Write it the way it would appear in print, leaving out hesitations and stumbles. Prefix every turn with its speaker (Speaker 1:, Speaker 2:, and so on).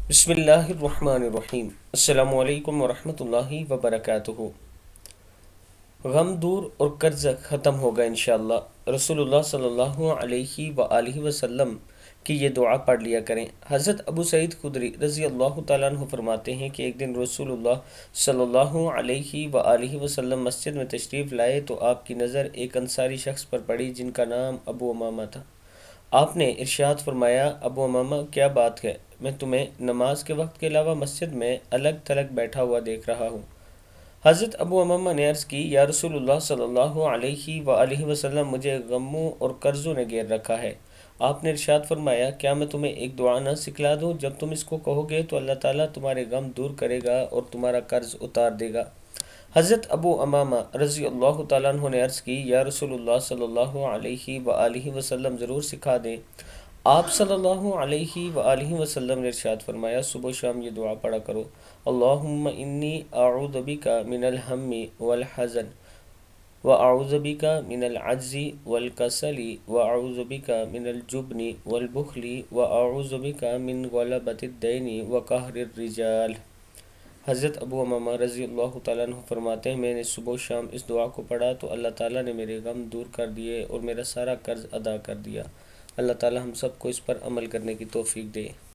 Speaker 1: بسم اللہ الرحمن الرحیم۔ السلام علیکم ورحمۃ اللہ وبرکاتہ۔ غم دور اور قرض ختم ہوگا انشاءاللہ۔ رسول اللہ صلی اللہ علیہ وآلہ وسلم کی یہ دعا پڑھ لیا کریں۔ حضرت ابو سعید خدری رضی اللہ تعالیٰ عنہ فرماتے ہیں کہ ایک دن رسول اللہ صلی اللہ علیہ وآلہ وسلم مسجد میں تشریف لائے تو آپ کی نظر ایک انصاری شخص پر پڑی جن کا نام ابو امامہ تھا۔ آپ نے ارشاد فرمایا، ابو امامہ کیا بات ہے؟ میں تمہیں نماز کے وقت کے علاوہ مسجد میں الگ تھلگ بیٹھا ہوا دیکھ رہا ہوں۔ حضرت ابو امامہ نے عرض کی، یا رسول اللہ صلی اللہ علیہ وآلہ وسلم، مجھے غموں اور قرضوں نے گھیر رکھا ہے۔ آپ نے ارشاد فرمایا، کیا میں تمہیں ایک دعا نہ سکھلا دوں؟ جب تم اس کو کہو گے تو اللہ تعالیٰ تمہارے غم دور کرے گا اور تمہارا قرض اتار دے گا۔ حضرت ابو امامہ رضی اللہ تعالیٰ عنہ نے عرض کی، یا رسول اللہ صلی اللہ علیہ وآلہ وسلم، ضرور سکھا دیں۔ آپ صلی اللہ علیہ وآلہ وسلم نے ارشاد فرمایا، صبح و شام یہ دعا پڑھا کرو، اللہم انی اعوذ بک من الہم والحزن واعوذ بک من العجز والکسل واعوذ بک من الجبن والبخل واعوذ بک من غلبۃ الدین وقہر الرجال۔ حضرت ابو امامہ رضی اللہ تعالیٰ عنہ فرماتے ہیں، میں نے صبح و شام اس دعا کو پڑھا تو اللہ تعالیٰ نے میرے غم دور کر دیے اور میرا سارا قرض ادا کر دیا۔ اللہ تعالیٰ ہم سب کو اس پر عمل کرنے کی توفیق دے۔